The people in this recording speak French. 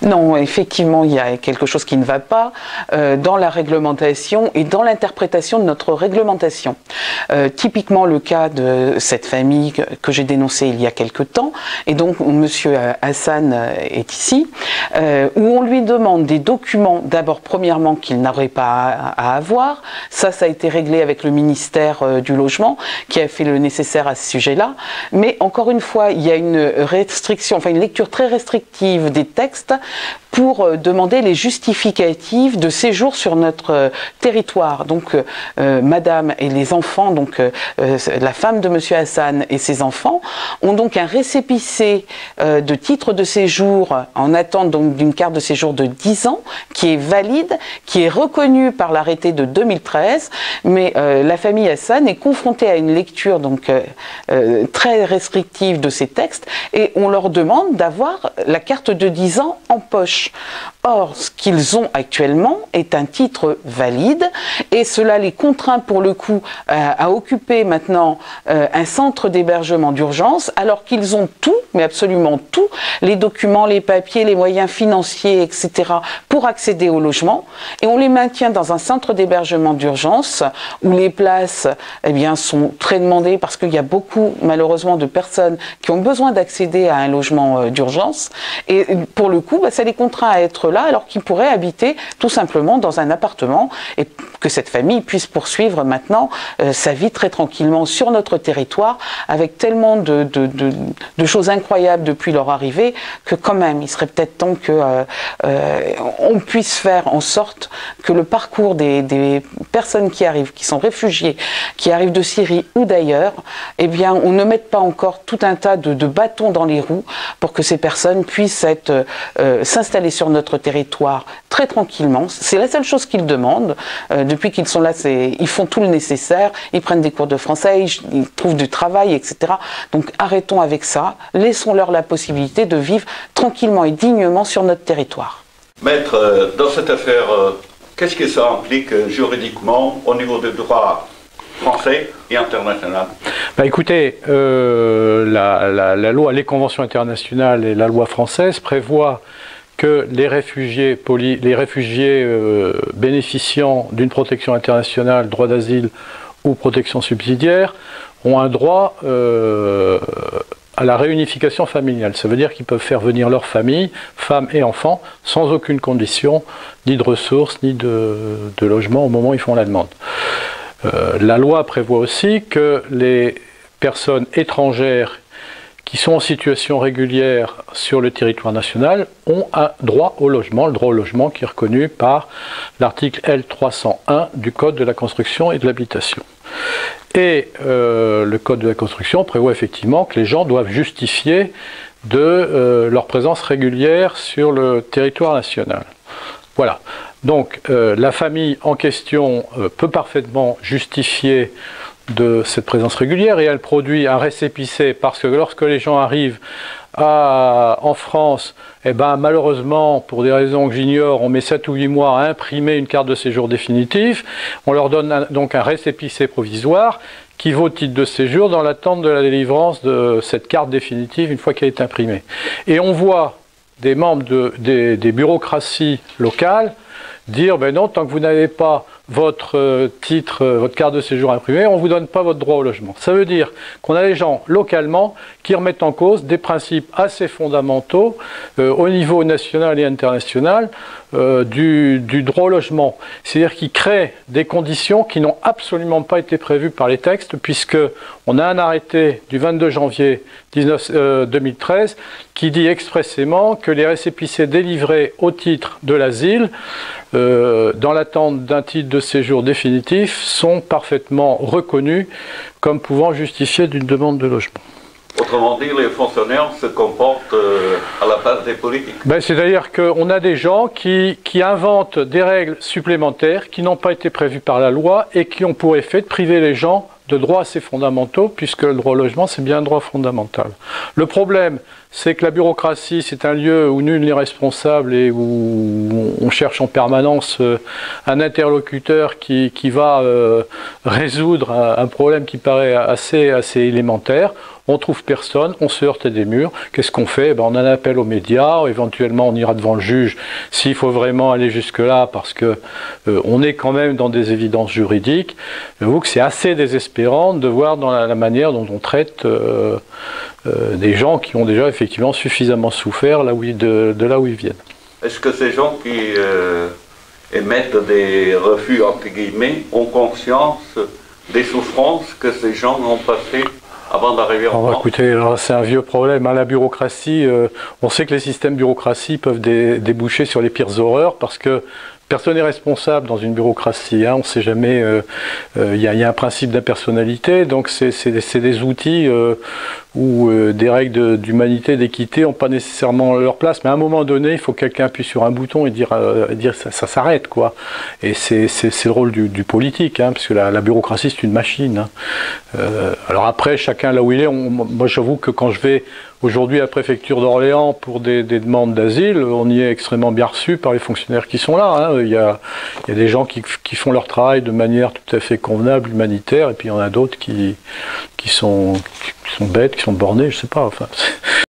Non, effectivement, il y a quelque chose qui ne va pas dans la réglementation et dans l'interprétation de notre réglementation. Typiquement le cas de cette famille que j'ai dénoncée il y a quelque temps, et donc Monsieur Hassan est ici, où on lui demande des documents, d'abord premièrement qu'il n'aurait pas à avoir, ça a été réglé avec le ministère du Logement qui a fait le nécessaire à ce sujet-là, mais encore une fois, il y a une restriction, enfin une lecture très restrictive des textes pour demander les justificatifs de séjour sur notre territoire. Donc madame et les enfants, donc la femme de monsieur Hassan et ses enfants, ont donc un récépissé de titre de séjour en attente donc d'une carte de séjour de 10 ans, qui est valide, qui est reconnue par l'arrêté de 2013, mais la famille Hassan est confrontée à une lecture donc très restrictive de ces textes, et on leur demande d'avoir la carte de 10 ans en poche. Or, ce qu'ils ont actuellement est un titre valide et cela les contraint pour le coup à occuper maintenant un centre d'hébergement d'urgence alors qu'ils ont tout, mais absolument tout, les documents, les papiers, les moyens financiers, etc. pour accéder au logement, et on les maintient dans un centre d'hébergement d'urgence où les places eh bien, sont très demandées parce qu'il y a beaucoup malheureusement de personnes qui ont besoin d'accéder à un logement d'urgence, et pour le coup ça les contraint à être là alors qu'ils pourraient habiter tout simplement dans un appartement et que cette famille puisse poursuivre maintenant sa vie très tranquillement sur notre territoire avec tellement de choses incroyables depuis leur arrivée que quand même il serait peut-être temps que on puisse faire en sorte que le parcours des personnes qui arrivent, qui sont réfugiées, qui arrivent de Syrie ou d'ailleurs, eh bien on ne mette pas encore tout un tas de bâtons dans les roues pour que ces personnes puissent être s'installer sur notre territoire très tranquillement. C'est la seule chose qu'ils demandent. Depuis qu'ils sont là, ils font tout le nécessaire, ils prennent des cours de français, ils trouvent du travail, etc. Donc arrêtons avec ça, laissons-leur la possibilité de vivre tranquillement et dignement sur notre territoire. Maître, dans cette affaire, qu'est-ce que ça implique juridiquement au niveau du droit français et international? Écoutez, la loi, les conventions internationales et la loi française prévoient que les réfugiés bénéficiant d'une protection internationale, droit d'asile ou protection subsidiaire, ont un droit à la réunification familiale. Ça veut dire qu'ils peuvent faire venir leur famille, femmes et enfants, sans aucune condition, ni de ressources, ni de logement au moment où ils font la demande. La loi prévoit aussi que les personnes étrangères qui sont en situation régulière sur le territoire national ont un droit au logement, le droit au logement qui est reconnu par l'article L301 du Code de la construction et de l'habitation. Et le Code de la construction prévoit effectivement que les gens doivent justifier de leur présence régulière sur le territoire national. Voilà. Donc la famille en question peut parfaitement justifier de cette présence régulière et elle produit un récépissé parce que lorsque les gens arrivent en France, eh ben, malheureusement, pour des raisons que j'ignore, on met 7 ou 8 mois à imprimer une carte de séjour définitive. On leur donne donc un récépissé provisoire qui vaut titre de séjour dans l'attente de la délivrance de cette carte définitive une fois qu'elle est imprimée. Et on voit des membres des bureaucraties locales dire ben non, tant que vous n'avez pas votre titre, votre carte de séjour imprimée, on ne vous donne pas votre droit au logement. Ça veut dire qu'on a des gens localement qui remettent en cause des principes assez fondamentaux au niveau national et international du droit au logement. C'est-à-dire qu'ils créent des conditions qui n'ont absolument pas été prévues par les textes, puisque on a un arrêté du 22 janvier 2013 qui dit expressément que les récépissés délivrés au titre de l'asile dans l'attente d'un titre de séjour définitif sont parfaitement reconnus comme pouvant justifier d'une demande de logement. Autrement dit, les fonctionnaires se comportent à la base des politiques. C'est-à-dire qu'on a des gens qui inventent des règles supplémentaires qui n'ont pas été prévues par la loi et qui ont pour effet de priver les gens de droits assez fondamentaux, puisque le droit au logement, c'est bien un droit fondamental. Le problème c'est que la bureaucratie, c'est un lieu où nul n'est responsable et où on cherche en permanence un interlocuteur qui va résoudre un problème qui paraît assez élémentaire. On trouve personne, on se heurte à des murs. Qu'est-ce qu'on fait? On en appelle aux médias, éventuellement on ira devant le juge s'il faut vraiment aller jusque-là, parce que on est quand même dans des évidences juridiques. J'avoue que c'est assez désespérant de voir dans la manière dont on traite des gens qui ont déjà effectivement suffisamment souffert de là où ils viennent. Est-ce que ces gens qui émettent des refus, entre guillemets, ont conscience des souffrances que ces gens ont passées avant d'arriver en France? Écoutez, c'est un vieux problème. La bureaucratie, on sait que les systèmes bureaucratie peuvent déboucher sur les pires horreurs, parce que personne n'est responsable dans une bureaucratie. On ne sait jamais. Il y a un principe d'impersonnalité, donc c'est des outils où des règles d'humanité, d'équité n'ont pas nécessairement leur place. Mais à un moment donné, il faut que quelqu'un appuie sur un bouton et dire ça s'arrête, quoi. Et c'est le rôle du politique, parce que la bureaucratie, c'est une machine. Alors après, chacun là où il est. Moi, j'avoue que quand je vais aujourd'hui à la préfecture d'Orléans pour des demandes d'asile, on y est extrêmement bien reçu par les fonctionnaires qui sont là. Il y a des gens qui font leur travail de manière tout à fait convenable, humanitaire, et puis il y en a d'autres qui sont bêtes, qui sont bornés, je sais pas. Enfin,